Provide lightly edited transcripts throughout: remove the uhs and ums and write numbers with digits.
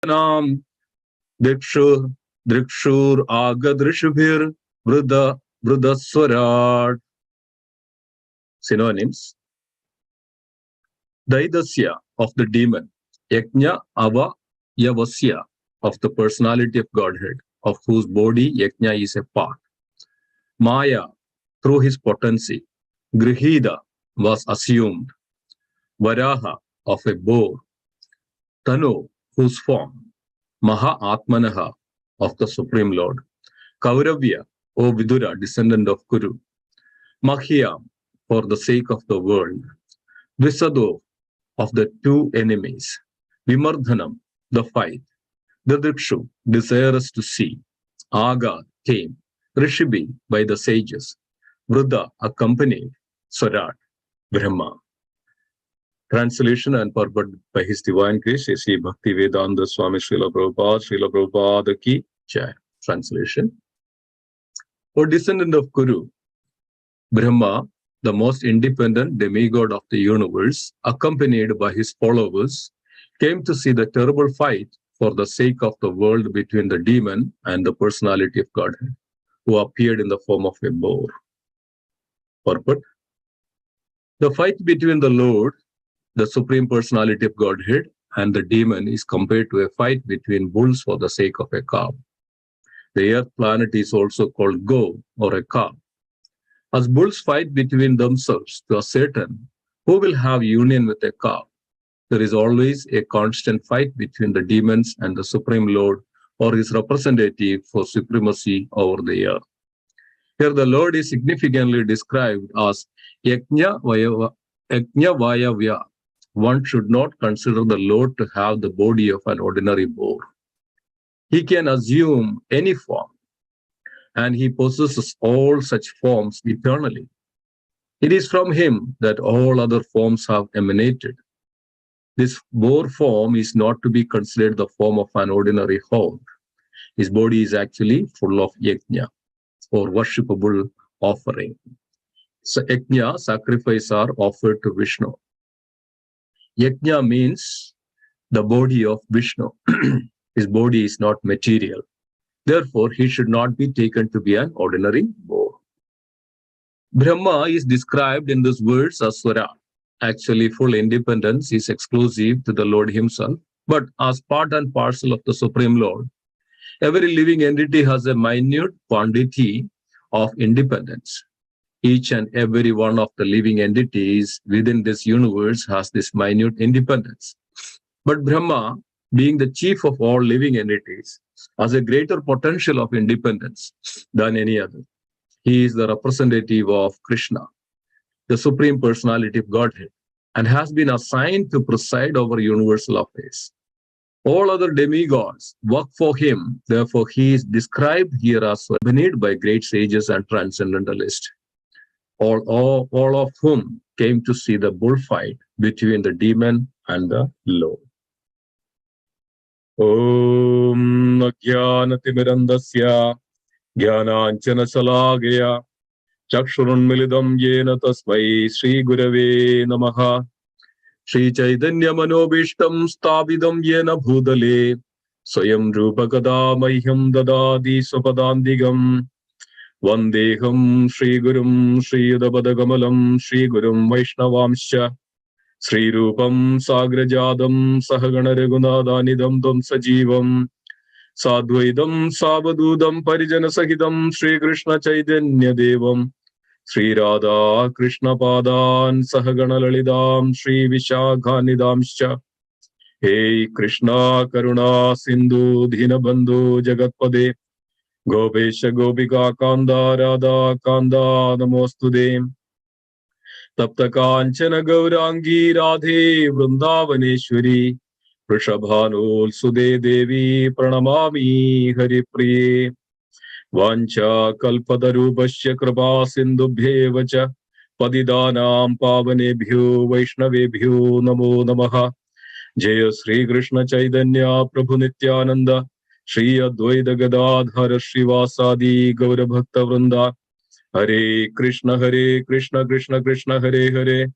Nam Dikshur Drikshur Agadrishbhir Vrudaswarat. Synonyms: Daidasya of the demon, Yajna Ava Yavasya of the personality of Godhead, of whose body Yajna is a part. Maya, through his potency. Grihida was assumed. Varaha, of a boar. Tanu, whose form. Maha Atmanaha, of the Supreme Lord. Kauravya, O Vidura, descendant of Kuru. Mahyam, for the sake of the world. Visado, of the two enemies. Vimardhanam, the fight. Dadikshu, desirous to see. Aga, came. Rishibhi, by the sages. Vruda, accompanied. Swarat, Brahma. Translation and purport by His Divine Grace, Sri Bhaktivedanta Swami Srila Prabhupada ki Jai. Translation: O descendant of Kuru, Brahma, the most independent demigod of the universe, accompanied by his followers, came to see the terrible fight for the sake of the world between the demon and the personality of Godhead, who appeared in the form of a boar. Purport: the fight between the Lord, the Supreme Personality of Godhead, and the demon is compared to a fight between bulls for the sake of a cow. The earth planet is also called Go, or a cow. As bulls fight between themselves to ascertain who will have union with a cow, there is always a constant fight between the demons and the Supreme Lord, or his representative, for supremacy over the earth. Here the Lord is significantly described as Yajna Vayavya. One should not consider the Lord to have the body of an ordinary boar. He can assume any form, and he possesses all such forms eternally. It is from him that all other forms have emanated. This boar form is not to be considered the form of an ordinary horse. His body is actually full of yajna, or worshipable offering. So yajna, sacrifice, are offered to Vishnu. Yajna means the body of Vishnu. His body is not material. Therefore, he should not be taken to be an ordinary boar. Brahma is described in this verse as Swara. Actually, full independence is exclusive to the Lord himself, but as part and parcel of the Supreme Lord, every living entity has a minute quantity of independence. Each and every one of the living entities within this universe has this minute independence. But Brahma, being the chief of all living entities, has a greater potential of independence than any other. He is the representative of Krishna, the Supreme Personality of Godhead, and has been assigned to preside over universal affairs. All other demigods work for him. Therefore, he is described here as accompanied by great sages and transcendentalists, all of whom came to see the bullfight between the demon and the Lord. Om Ajnanatirmirandasya Jnananjana Salakaya Chakshurunmilidam Yena Tasmai Shri Gurave Namaha. Shri Chaitanya Manobishtam Stabidam Yena Bhudale Swayam Rupakada Mahyam Dadadi Swapadandigam Vandeham Shri Gurum Shri Yudabadagamalam Shri Gurum Vaishnavamscha Sri Rupam Sagrajadam Sahagana Raghunathanidam Dam Sajivam Sadvaidam Savadudam Parijana Sahidam Shri Krishna Chaitanya Devam Sri Radha Krishna Padan Sahagana Lalidam Shri Vishakhanidamscha. Hey Krishna Karuna Sindhu Dhinabandhu Jagatpade Gopesha Gopika Kanda Radha Kanda Namostude Tapta Kanchana Gaurangi Radhe Vrindavaneshwari Vrishabhanul Sude Devi Pranamami Hari Priye Vancha Kalpatarubhasya Kripa Sindhubhyevacha Padidanam Pavanebhyo Vaishnavebhyo Namo Namaha. Jaya Sri Krishna Chaitanya Prabhu Nityananda Shri Advaita Gadadhara Srivasadi Gaura Bhakta Vrinda. Hare Krishna Krishna Krishna Hare Hare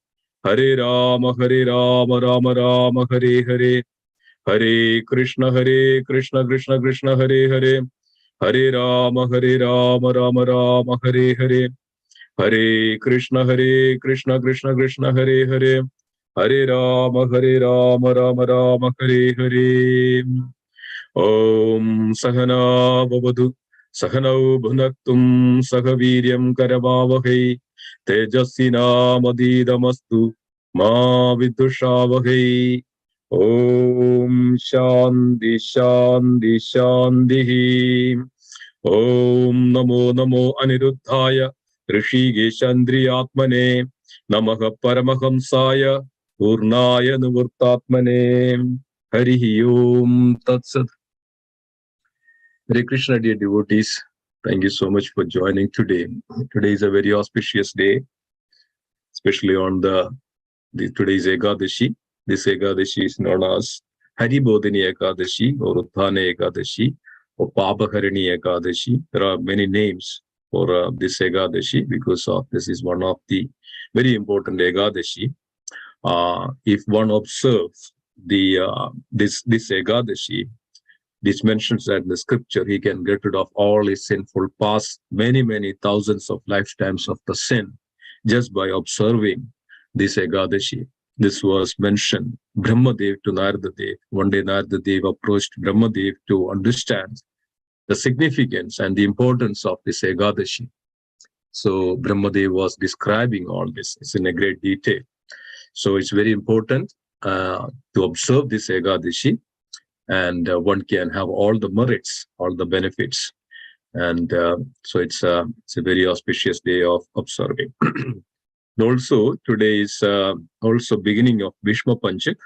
Hare Rama Rama Rama Hare Hare Hare Krishna, Krishna Krishna, Hare Hare, Hare Rama, Rama Rama, Hare Hare, Hare Krishna, Krishna Krishna, Hare Hare, Hare Rama, Rama Rama, Hare Hare. Om Sahana Bhavatu, Sahanau Bhunaktum, Sahaviryam Karavavahe, Tejasina Madidamastu, Ma Vidushavahe. Om Shanti Shanti Shanti. Om Namo Aniruddhaya, Rishikeshandriyatmane, Namaha Paramahamsaya, Purnaya Nuvurtatmane. Harihi Om Tatsat. Hare Krishna, dear devotees. Thank you so much for joining today. Today is a very auspicious day, especially on today's Ekadashi. This Ekadashi is known as Haribodhini Ekadashi or Utthana Ekadashi or Papaharini Ekadashi. There are many names for this Ekadashi because this is one of the very important Ekadashi. If one observes this Ekadashi, this mentions that in the scripture, he can get rid of all his sinful past, many thousands of lifetimes of the sin, just by observing this Ekadashi. This was mentioned, Brahmadev to Naradadev. One day Naradadev approached Brahmadev to understand the significance and the importance of this Ekadashi. So Brahmadev was describing all this. It's in a great detail. So it's very important to observe this Ekadashi, and one can have all the merits, all the benefits. And so it's a very auspicious day of observing. Also, today is also beginning of Bhishma Panchak.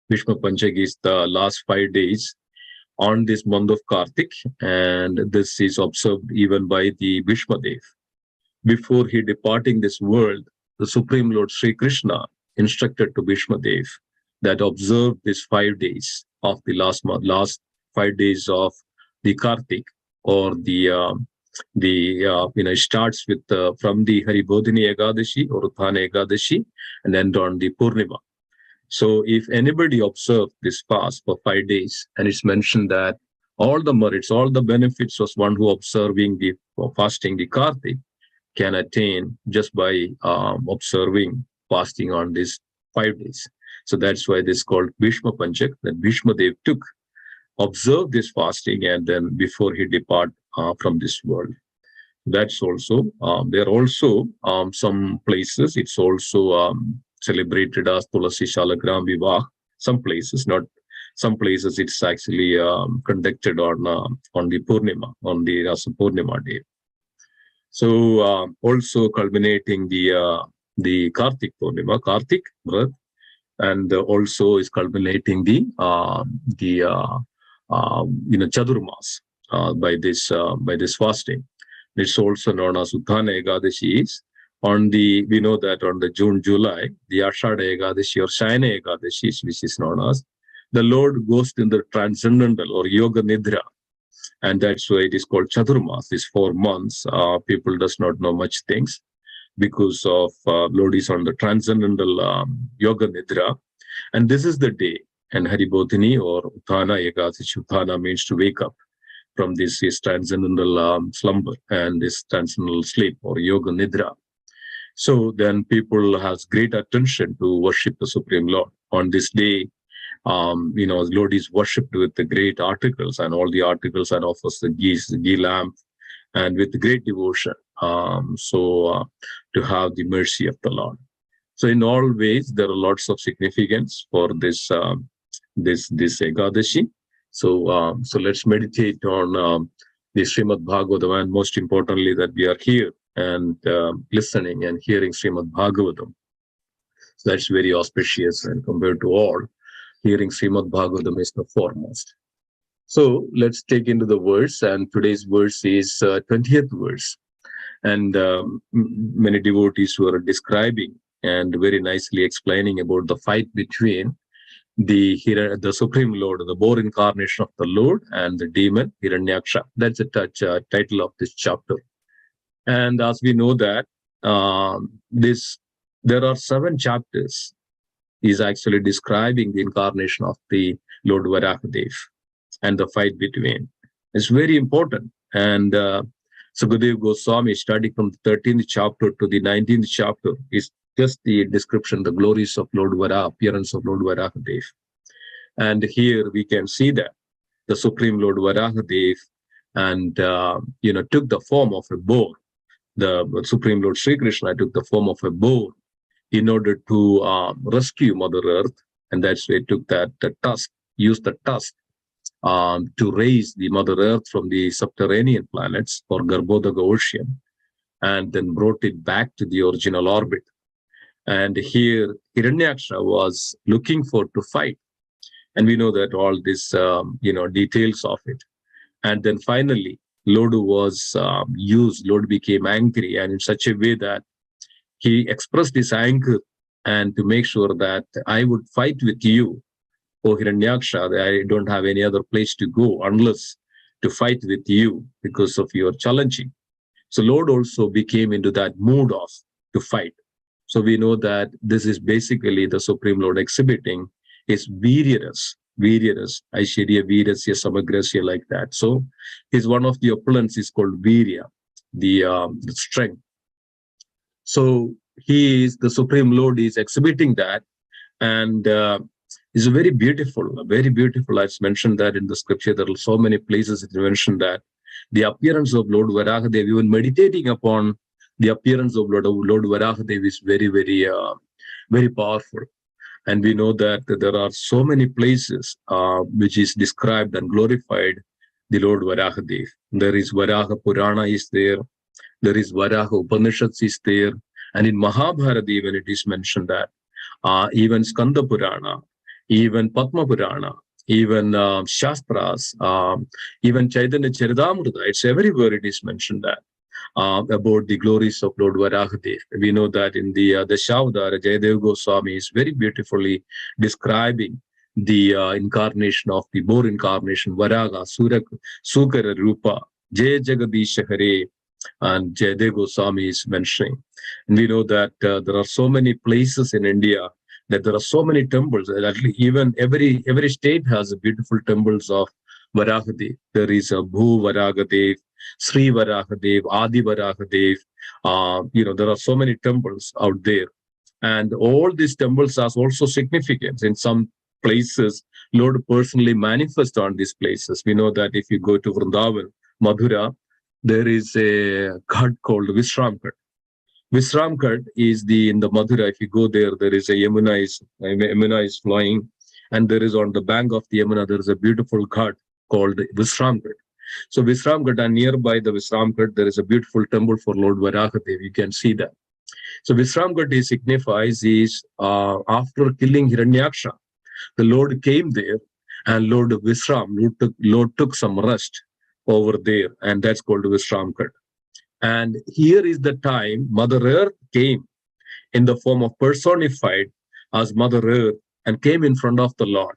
Bhishma Panchak is the last 5 days on this month of Kartik, and this is observed even by the Bhishma Dev. Before he departing this world, the Supreme Lord Sri Krishna instructed to Bhishma Dev that observe these 5 days of the last 5 days of the Kartik, or starts with from the Haribodhini Ekadashi or Utthana Ekadashi and then on the Purnima. So if anybody observed this fast for 5 days, and it's mentioned that all the merits, all the benefits of one who observing or fasting the Kartik can attain just by observing fasting on these 5 days. So that's why this is called Bhishma Panchak, that Bhishma Dev observed this fasting, and then before he depart from this world. That's also, there are also some places, it's also celebrated as Tulasi Shalagram Vivah. Some places, not some places, it's actually conducted on the Purnima, on the Rasa Purnima day. So also culminating the Kartik Purnima, Kartik Vrat, and also is culminating the Chadurmas by this fasting. It's also known as Utthana Ekadashi. We know that on the June-July, the Ashada Ekadashi or Shayana Ekadashi, which is known as, the Lord goes in the transcendental or Yoga Nidra, and that's why it is called Chadurmas. These 4 months, people does not know much things, because of Lord is on the transcendental Yoga Nidra. And this is the day, and Haribodhini or Utthana Ekadashi, Utthana means to wake up from this transcendental slumber and this transcendental sleep or Yoga Nidra. So then people has great attention to worship the Supreme Lord. On this day, Lord is worshipped with the great articles, and all the articles and offers the ghee lamp, and with great devotion, to have the mercy of the Lord. So in all ways, there are lots of significance for this Ekadashi. So let's meditate on the Srimad Bhagavatam, and most importantly that we are here and listening and hearing Srimad Bhagavatam. So that's very auspicious, and compared to all, hearing Srimad Bhagavatam is the foremost. So let's take into the verse, and today's verse is 20th verse. And many devotees who are describing and very nicely explaining about the fight between the Supreme Lord, the born incarnation of the Lord, and the demon Hiranyaksha. That's the title of this chapter. And as we know that there are 7 chapters is actually describing the incarnation of the Lord Varahadev and the fight between. It's very important. And Sukadeva Goswami, starting from the 13th chapter to the 19th chapter, is just the description, the glories of Lord Varaha, appearance of Lord Varahadev. And here we can see that the Supreme Lord Varahadev and took the form of a boar. The Supreme Lord Sri Krishna took the form of a boar in order to rescue Mother Earth, and that's why he took the tusk, used the tusk to raise the Mother Earth from the subterranean planets or Garbhodaga ocean, and then brought it back to the original orbit. And here Hiranyaksha was looking for to fight, and we know that all this details of it. And then finally Lord was used. Lord became angry, and in such a way that he expressed his anger and to make sure that I would fight with you, O Hiranyaksha. I don't have any other place to go unless to fight with you because of your challenging. So Lord also became into that mood of to fight. So we know that this is basically the Supreme Lord exhibiting his Viryaras, Aishwarya Virasya Samagrasya, like that. So his one of the opulence is called Virya, the strength. So he is the Supreme Lord is exhibiting that, and is very beautiful. I've mentioned that in the scripture. There are so many places it mentioned that the appearance of Lord Varahadev, even meditating upon the appearance of Lord Varahadev is very, very, very powerful. And we know that there are so many places which is described and glorified the Lord Varahadev. There is Varaha Purana is there. There is Varaha Upanishads is there. And in Mahabharata even it is mentioned that even Skanda Purana, even Padma Purana, even Shastras, even Chaitanya Charitamrita, it's everywhere it is mentioned that about the glories of Lord Varahadev. We know that in the Dashavadara, Jayadeva Goswami is very beautifully describing the incarnation of the boar incarnation, Varaha, Sukara Rupa, Jay Jagadisha Hare, and Jayadeva Goswami is mentioning. And we know that there are so many places in India that there are so many temples. Even every state has beautiful temples of Varahadev. There is a Bhu Varahadev, Sri Varahadev, Adi Varahadev. There are so many temples out there. And all these temples have also significance. In some places, Lord personally manifests on these places. We know that if you go to Vrindavan, Mathura, there is a ghat called Vishram Ghat. Vishram Ghat is in the Mathura. If you go there, there is a Yamuna is flowing, and there is on the bank of the Yamuna, there is a beautiful ghat called Vishram Ghat. So Vishram Ghat, and nearby the Vishram Ghat, there is a beautiful temple for Lord Varahadev. You can see that. So Vishram Ghat signifies is after killing Hiranyaksha, the Lord came there, and Lord Vishram, Lord took some rest over there, and that's called Vishram Ghat. And here is the time Mother Earth came in the form of personified as Mother Earth and came in front of the Lord.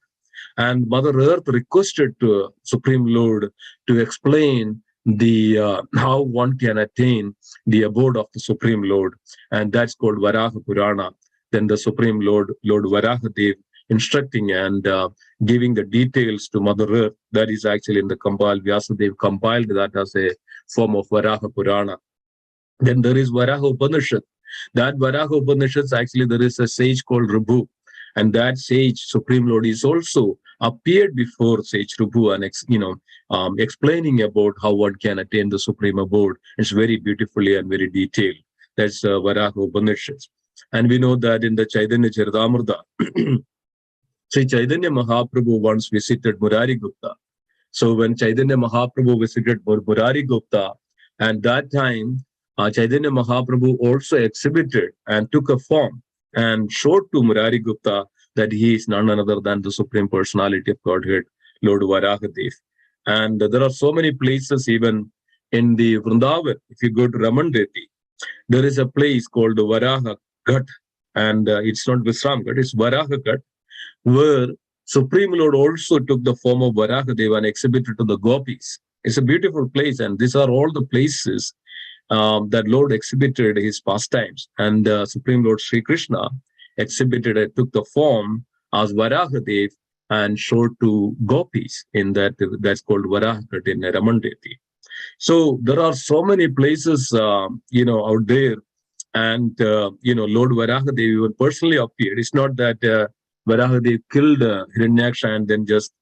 And Mother Earth requested to Supreme Lord to explain the how one can attain the abode of the Supreme Lord, and that's called Varaha Purana. Then the Supreme Lord, Lord Varahadev, instructing and giving the details to Mother Earth. That is actually in the compiled, Vyasadev compiled that as a form of Varaha Purana. Then there is Varaha Upanishad. That Varaha Upanishad, actually there is a sage called Rubhu, and that sage, Supreme Lord, is also appeared before sage Rubhu and explaining about how one can attain the supreme abode. It's very beautifully and very detailed. That's Varaha Upanishad. And we know that in the Chaitanya Charitamrita, Sri Chaitanya Mahaprabhu once visited Murari Gupta. So when Chaitanya Mahaprabhu visited Murari Gupta, and that time Chaitanya Mahaprabhu also exhibited and took a form and showed to Murari Gupta that he is none other than the Supreme Personality of Godhead, Lord Varahadev. And there are so many places, even in the Vrindavan. If you go to Raman Reti, there is a place called Varaha Ghat, and it's not Vishram Ghat, it's Varaha Ghat, where Supreme Lord also took the form of Varahadev and exhibited to the gopis. It's a beautiful place, and these are all the places that Lord exhibited his pastimes. And Supreme Lord Sri Krishna exhibited and took the form as Varahadev and showed to gopis in that's called Varahakat in Ramandeti. So there are so many places, out there. And, Lord Varahadev even personally appeared. It's not that Varahadev killed Hiranyaksha and then just,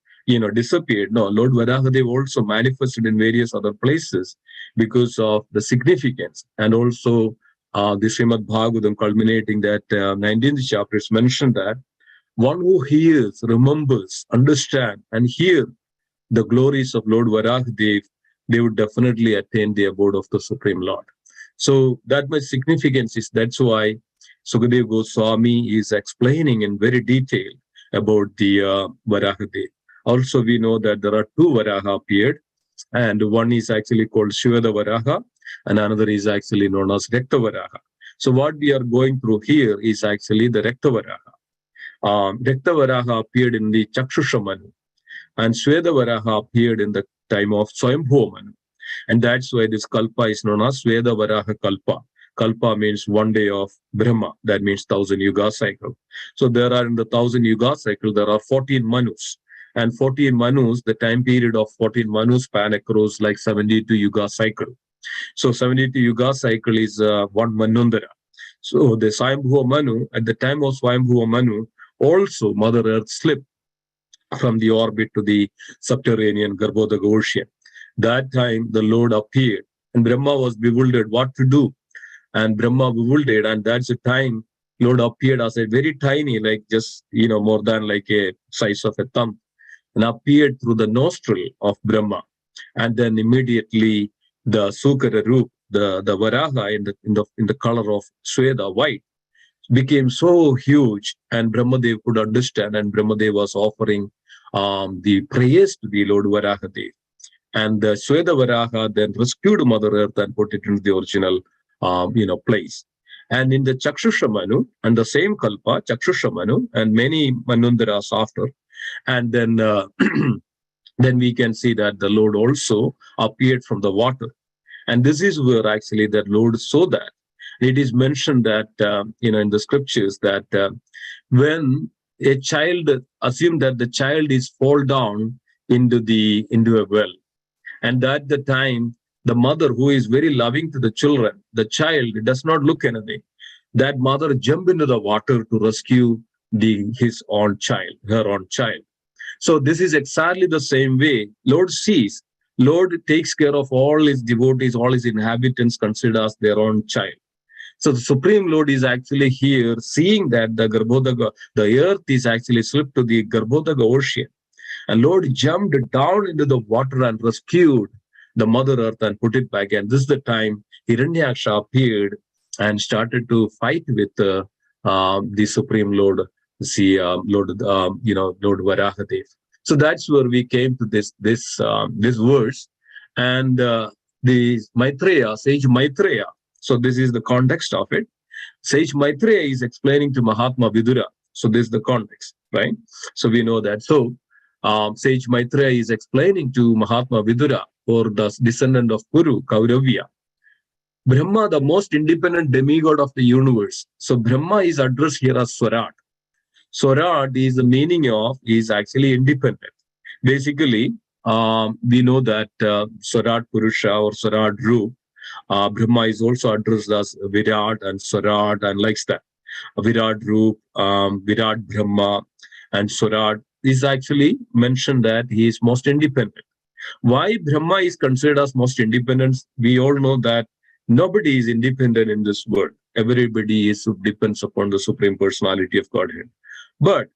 disappeared. No, Lord Varahadev also manifested in various other places because of the significance. And also the Srimad Bhagavatam culminating that 19th chapter is mentioned that one who hears, remembers, understands, and hear the glories of Lord Varahadev, they would definitely attain the abode of the Supreme Lord. So that much significance is, that's why Sukadeva Goswami is explaining in very detail about the Varahadev. Also, we know that there are two Varaha appeared, and one is actually called Shivada Varaha, and another is actually known as Rekta Varaha. So what we are going through here is actually the Rekta Varaha. Rekta Varaha appeared in the Chakshusha Manu, and Sweda Varaha appeared in the time of Swayambhuva Manu. And that's why this Kalpa is known as Sweda Varaha Kalpa. Kalpa means one day of Brahma. That means 1,000 Yuga cycle. So there are in the 1,000 Yuga cycle, there are 14 Manus. And 14 Manus, the time period of 14 Manus span across like 72 Yuga cycle. So 72 Yuga cycle is one Manundara. So the Swayambhuva Manu, at the time of Swayambhuva Manu, also Mother Earth slipped from the orbit to the subterranean Garbhodaga ocean. That time the Lord appeared and Brahma was bewildered what to do. And Brahma bewildered, and that's the time Lord appeared as a very tiny, like just, more than like a size of a thumb, and appeared through the nostril of Brahma. And then immediately the Sukara Roop, the Varaha in the color of Sweda, white, became so huge, and Brahmadev could understand, and Brahmadev was offering the praise to the Lord Varahadev. And the Sweda Varaha then rescued Mother Earth and put it into the original, place. And in the Chakshusha Manu, and the same Kalpa, Chakshusha Manu, and many Manundaras after, and then then we can see that the Lord also appeared from the water. And this is where actually that Lord saw that. It is mentioned that, in the scriptures that when a child, assume that the child is fall down into a well, and at the time, the mother who is very loving to the children, the child does not look anything. That mother jump into the water to rescue her own child. So this is exactly the same way Lord sees. Lord takes care of all his devotees, all his inhabitants consider as their own child. So the Supreme Lord is actually here, seeing that the earth is actually slipped to the Garbhodaga ocean. And Lord jumped down into the water and rescued the Mother Earth and put it back. And this is the time Hiranyaksha appeared and started to fight with the Supreme Lord, Lord Varahadev. So that's where we came to this verse, and the Maitreya, sage Maitreya. So this is the context of it. Sage Maitreya is explaining to Mahatma Vidura. So this is the context, right? So we know that. So sage Maitreya is explaining to Mahatma Vidura, or the descendant of Kuru, Kauravya, Brahma, the most independent demigod of the universe. So Brahma is addressed here as Swarat. Swarat is the meaning of, is actually independent. Basically, we know that Swarat Purusha or Swarat Roop, Brahma is also addressed as Virat and Swarat and likes that. Virat Roop, Virat Brahma, and Swarat is actually mentioned that he is most independent. Why Brahma is considered as most independent? We all know that nobody is independent in this world. Everybody depends upon the Supreme Personality of Godhead. But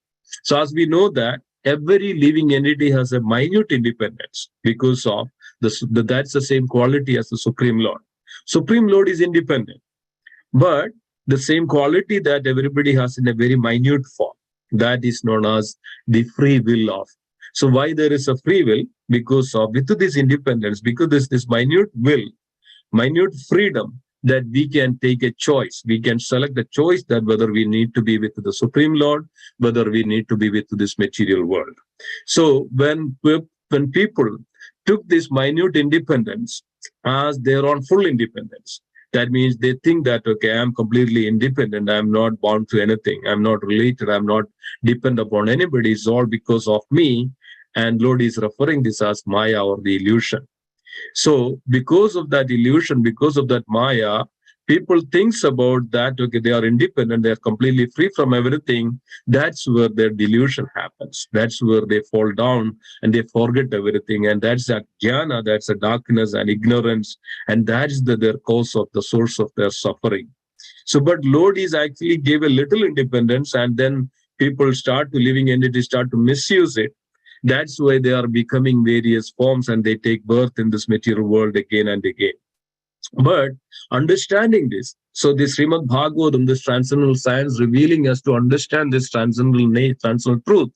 so as we know that every living entity has a minute independence because of that's the same quality as the Supreme Lord. Supreme Lord is independent, but the same quality that everybody has in a very minute form, that is known as the free will of. So why there is a free will? Because of with this independence, because this minute will, minute freedom, that we can take a choice. We can select the choice that whether we need to be with the Supreme Lord, whether we need to be with this material world. So when people took this minute independence as their own full independence, That means they think that, okay, I'm completely independent. I'm not bound to anything. I'm not related. I'm not dependent upon anybody. It's all because of me. And Lord is referring this as Maya or the illusion. So because of that illusion, because of that Maya, people thinks about that, okay, they are independent, they are completely free from everything. That's where their delusion happens. That's where they fall down and they forget everything. And that's a jnana, that's a darkness and ignorance. And that's their cause of the source of their suffering. So, but Lord is actually gave a little independence, and then people start to living entities start to misuse it. That's why they are becoming various forms and they take birth in this material world again and again. But understanding this, so this Srimad Bhagavatam, this transcendental science revealing us to understand this transcendental truth,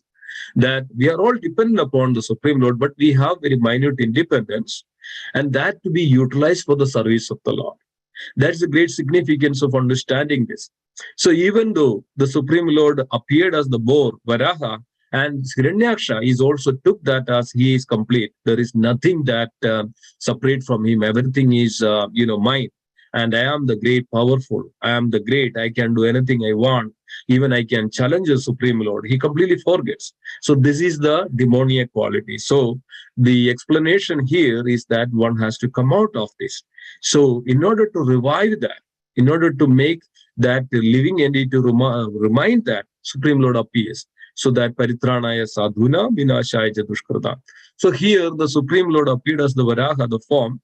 that we are all dependent upon the Supreme Lord, but we have very minute independence, and that to be utilized for the service of the Lord. That's the great significance of understanding this. So even though the Supreme Lord appeared as the boar, Varaha, and Hiranyaksha is also took that as he is complete. There is nothing that separate from him. Everything is, mine. And I am the great, powerful. I am the great. I can do anything I want. Even I can challenge the Supreme Lord. He completely forgets. So this is the demoniac quality. So the explanation here is that one has to come out of this. So in order to revive that, in order to make that living entity to remind that Supreme Lord appears, so that paritranaya sadhuna vinashaya jadushkrata. So here the Supreme Lord appeared as the Varaha, the form,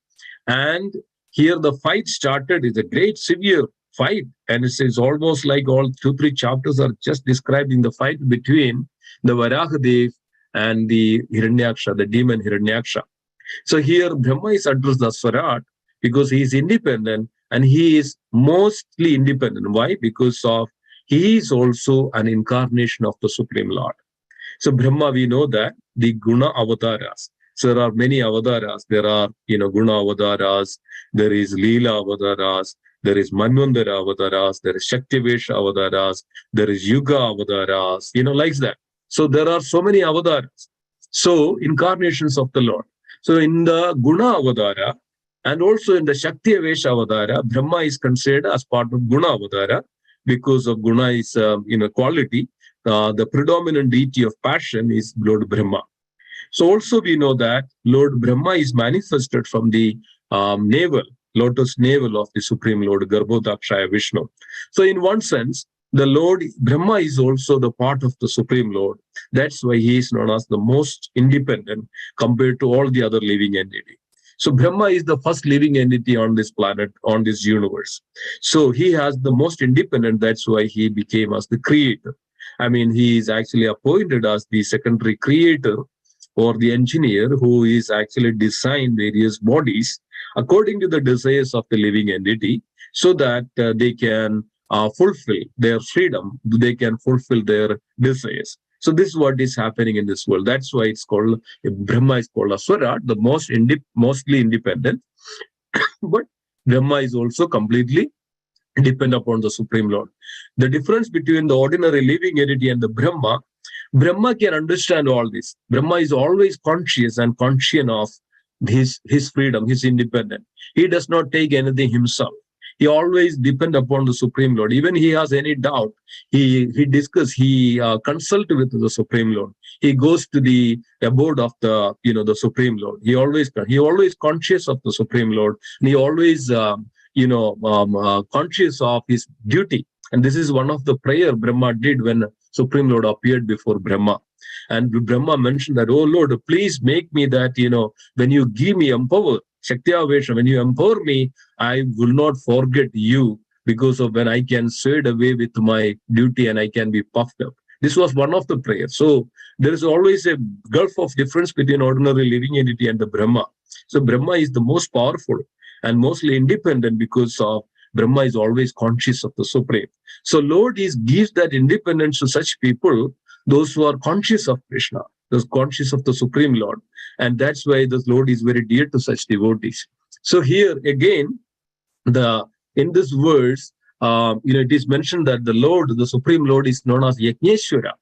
and here the fight started. It's a great severe fight, and it is almost like all 2-3 chapters are just describing the fight between the Varahadev and the Hiranyaksha, the demon Hiranyaksha. So here Brahma is addressed as Swarat because he is independent, and he is mostly independent. Why? Because of he is also an incarnation of the Supreme Lord. So Brahma, we know that the Guna Avataras. So there are many Avataras. There are, Guna Avataras. There is Leela Avataras. There is Manvandara Avataras. There is Shaktivesha Avataras. There is Yuga Avataras. Like that. So there are so many Avataras. So incarnations of the Lord. So in the Guna Avatara and also in the Shaktivesha Avatara, Brahma is considered as part of Guna Avatara. Because of Guna is, quality, the predominant deity of passion is Lord Brahma. So also we know that Lord Brahma is manifested from the lotus navel of the Supreme Lord, Garbhodakshaya Vishnu. So in one sense, the Lord Brahma is also the part of the Supreme Lord. That's why he is known as the most independent compared to all the other living entities. So Brahma is the first living entity on this planet, on this universe. So he has the most independent, that's why he became as the creator. I mean, he is actually appointed as the secondary creator or the engineer who is actually designed various bodies according to the desires of the living entity so that they can fulfill their freedom, they can fulfill their desires. So this is what is happening in this world. That's why it's called, Brahma is called Aswara, the mostly independent. But Brahma is also completely dependent upon the Supreme Lord. The difference between the ordinary living entity and the Brahma can understand all this. Brahma is always conscious and conscious of his freedom, his independence. He does not take anything himself. He always depends upon the Supreme Lord. Even he has any doubt, he consult with the Supreme Lord. He goes to the abode of the Supreme Lord. He always conscious of the Supreme Lord. And he always conscious of his duty. And this is one of the prayer Brahma did when Supreme Lord appeared before Brahma. And Brahma mentioned that, oh Lord, please make me that, when you give me empower, Shakti-avesha, when you empower me, I will not forget you because of when I can swayed away with my duty and I can be puffed up. This was one of the prayers. So there is always a gulf of difference between ordinary living entity and the Brahma. So Brahma is the most powerful and mostly independent because of Brahma is always conscious of the Supreme. So Lord gives that independence to such people, those who are conscious of Krishna, those conscious of the Supreme Lord. And that's why the Lord is very dear to such devotees. So here again, in this verse, it is mentioned that the Lord, the Supreme Lord, is known as Yajneshwara.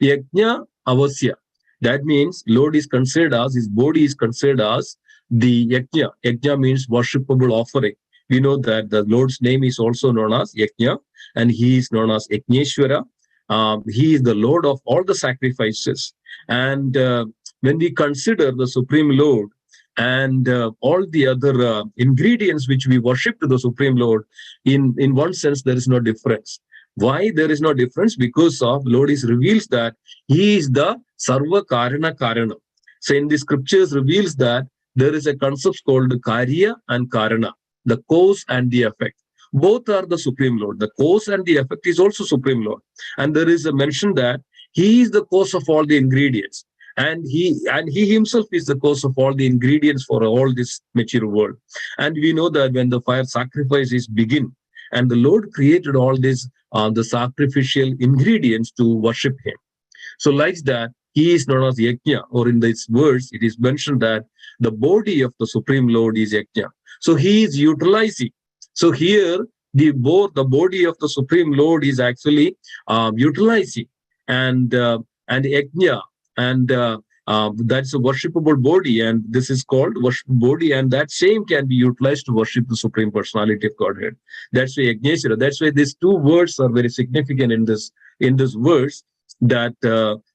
Yajna Avasya. That means Lord is considered as, his body is considered as the Yajna. Yajna means worshipable offering. we know that the Lord's name is also known as Yajna, and he is known as Yajneshwara. He is the Lord of all the sacrifices. And when we consider the Supreme Lord and all the other ingredients which we worship to the Supreme Lord, in one sense, there is no difference. Why there is no difference? Because of Lord is reveals that he is the Sarva Karana Karana. So in the scriptures reveals that there is a concept called Karya and Karana, the cause and the effect. Both are the Supreme Lord. The cause and the effect is also Supreme Lord. And there is a mention that he is the cause of all the ingredients. And he himself is the cause of all the ingredients for all this material world. And we know that when the fire sacrifices begin, and the Lord created all these the sacrificial ingredients to worship him. So like that, he is known as Yajna, or in this verse, it is mentioned that the body of the Supreme Lord is Yajna. So he is utilizing. So here, the body of the Supreme Lord is actually utilizing, and Yajna, and that's a worshipable body, and this is called worshipable body, and that same can be utilized to worship the Supreme Personality of Godhead. That's why Yajneshwara. That's why these two words are very significant in this verse. That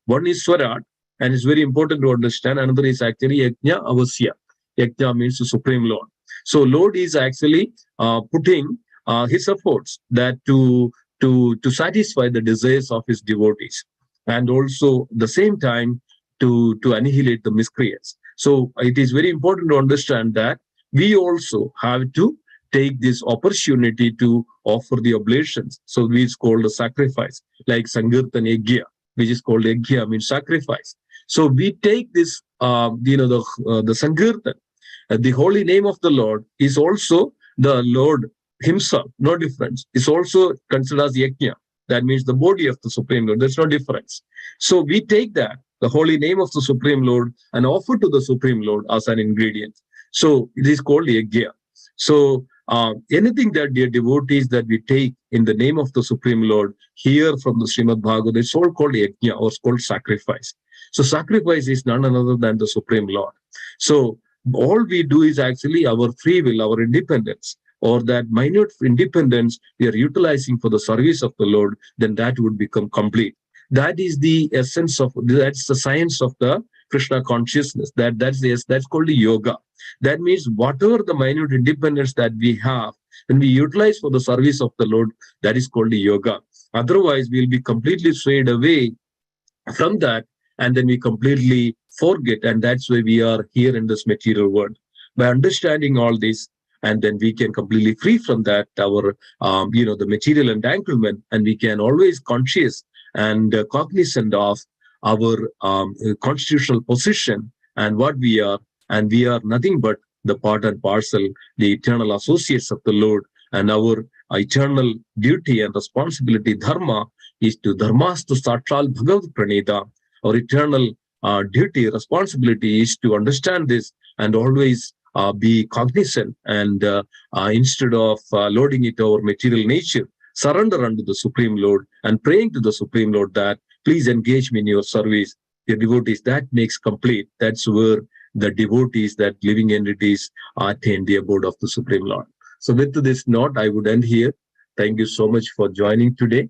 one is Swarat, and it's very important to understand. Another is actually Yajna Avasya. Yajna means the Supreme Lord. So Lord is actually putting his efforts that to satisfy the desires of his devotees, and also the same time to annihilate the miscreants. So it is very important to understand that we also have to take this opportunity to offer the oblations. So which is called a sacrifice, like Sankirtan Yajna, which is called Yajna, means sacrifice. So we take this, the Sankirtan, the holy name of the Lord is also the Lord himself, no difference. It's also considered as Yajna. That means the body of the Supreme Lord. There's no difference. So we take that, the holy name of the Supreme Lord, and offer to the Supreme Lord as an ingredient. So it is called Yajna. So anything that dear devotees that we take in the name of the Supreme Lord, hear from the Srimad Bhagavad, it's all called Yajna, or it's called sacrifice. So sacrifice is none other than the Supreme Lord. So all we do is actually our free will, our independence, or that minute independence we are utilizing for the service of the Lord, then that would become complete. That is the essence of, that's the science of the Krishna consciousness. That's called the yoga. That means whatever the minute independence that we have, when we utilize for the service of the Lord, that is called the yoga. Otherwise, we'll be completely swayed away from that, and then we completely forget, and that's why we are here in this material world. By understanding all this, and then we can completely free from that, our, the material entanglement, and we can always conscious and cognizant of our constitutional position and what we are, and we are nothing but the part and parcel, the eternal associates of the Lord, and our eternal duty and responsibility, dharma, is to dharmastu satral bhagavat pranita. Our eternal duty, responsibility is to understand this and always be cognizant, and instead of loading it over material nature, surrender unto the Supreme Lord and praying to the Supreme Lord that please engage me in your service, your devotees. That makes complete. That's where the devotees, that living entities, attain the abode of the Supreme Lord. So with this note, I would end here. Thank you so much for joining today.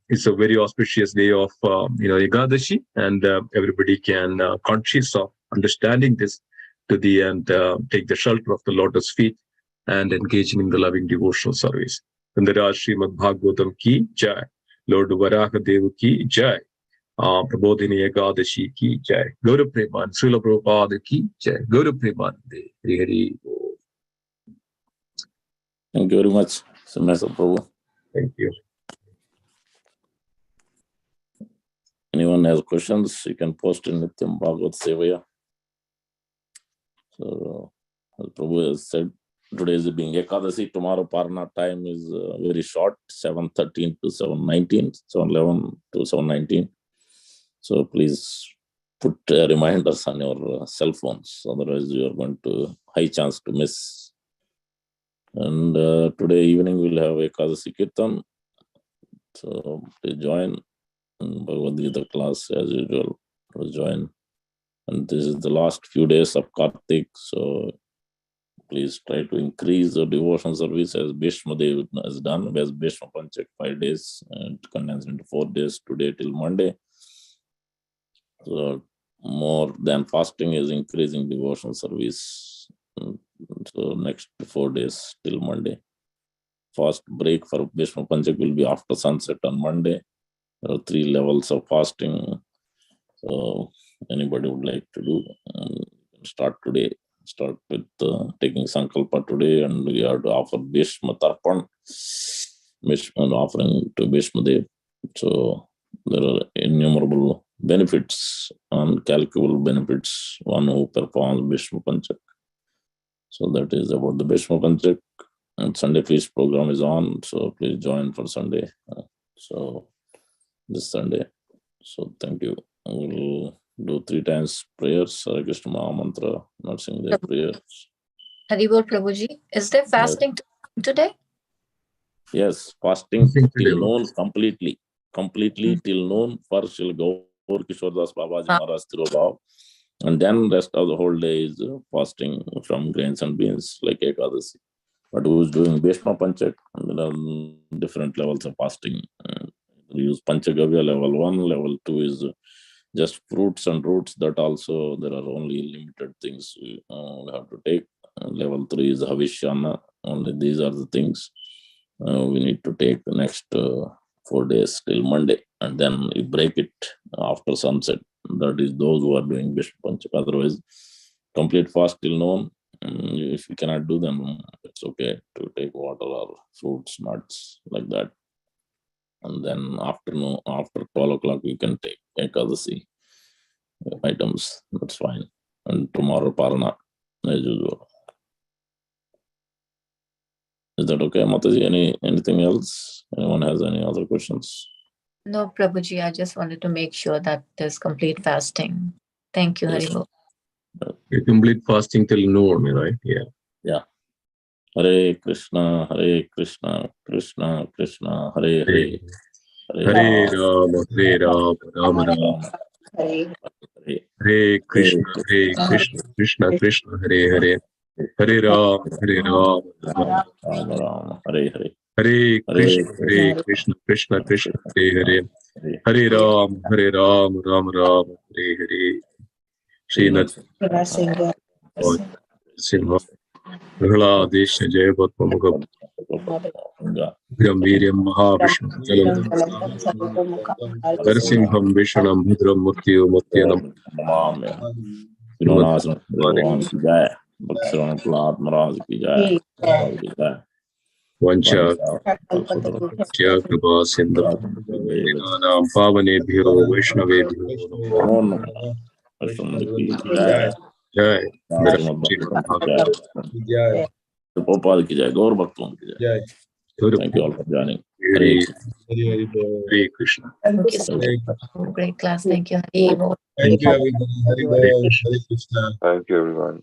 It's a very auspicious day of Ekadashi, and everybody can conscious of understanding this to the end, take the shelter of the lotus feet and engaging in the loving devotional service. And the Srimad Bhagavatam ki jai, Lord Varaha Dev ki jai, Prabodhini Ekadashi ki jai, Gaura Preman, Srila Prabhupada ki jai, Gaura Premanande, Hari Hari. Thank you very much, Simheswar Prabhu. Thank you. Anyone has questions, you can post in Nityam Bhagavad Sevaya. So, as Prabhu has said, today is being Ekadasi. Tomorrow Parna time is very short, 7:13 to 7:19, 7:11 to 7:19. So please put reminders on your cell phones, otherwise you are going to high chance to miss. And today evening we'll have Ekadasi Kirtan. So please join. And Bhagavad Gita class as usual, join. And this is the last few days of Kartik, so please try to increase the devotion service as Bhishma Dev has done, as Bhishma Panchak 5 days, condensed into 4 days, today till Monday. So more than fasting is increasing devotion service. So next 4 days till Monday. Fast break for Bhishma Panchak will be after sunset on Monday. There are 3 levels of fasting. So anybody would like to do, start today. Start with taking Sankalpa today, and we have to offer Bhishma Tarpan, Bhishma offering to Bhishma Dev. So there are innumerable benefits, uncalculable benefits, one who performs Bhishma Panchak. So that is about the Bhishma Panchak. And Sunday feast program is on, so please join for Sunday. So this Sunday. So thank you. I will do 3 times prayers, Hare Krishna Maha Mantra, nursing their prayers. Haribol Prabhuji, is there fasting today? Yes, fasting till noon completely till noon for Srila Gaur Kishore Das Babaji Maharaj Tirobhav. And then rest of the whole day is fasting from grains and beans like Ekadasi. But who is doing Bhishma Panchak, there are different levels of fasting. We use Panchagavya level 1, level 2 is just fruits and roots. That also there are only limited things we have to take. Level 3 is Havishyana. Only these are the things we need to take the next 4 days till Monday, and then we break it after sunset. That is those who are doing Bhishma Panchak. Otherwise, complete fast till noon. If you cannot do them, it's okay to take water or fruits, nuts, like that. And then afternoon, after 12 o'clock, you can take Ekadasi items. That's fine. And tomorrow, Parana, as usual. Is that okay, Mataji? Anything else? Anyone has any other questions? No, Prabhuji, I just wanted to make sure that there's complete fasting. Thank you, Yes. Haribol. Complete fasting till noon, right? Yeah. Yeah. Hare Krishna, Krishna Krishna, Hare Hare. Hare Rama, Rama Rama. Hare Krishna, Krishna Krishna, Hare Hare. Hare Rama, Rama Rama, Hare Hare. Hare Krishna, Krishna Krishna, Hare Hare. Hare Rama, Rama Rama, Hare Hare. Srinath Simha Prahladesh Jaya Bhatmamukha Gambhiryam Mahavishnu Narasimham Vishnam Bhadram Murtyo Murtyanam Vinonasam Bhagavan ki jai. Bhaktivedanta Prahlad Maharaj ki jai. Vancha Kripa Sindhu Dinanam Pavanebhyo Vaishnavebhyo Namo Jai. Jai Prabhupada ki jai. Gaur Bhaktawan ki jai. Thank you all for joining. Hare Krishna. Thank you so much. Great class. Thank you, Haribol. Thank you. Hare Krishna. Thank you, everyone.